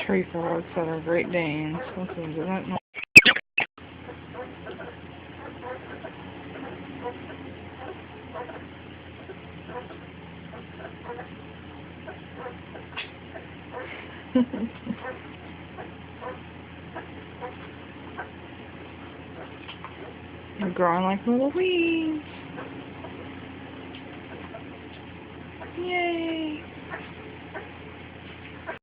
tree frogs that are Great Danes. Listen to that noise. They're growing like little weeds. Yay!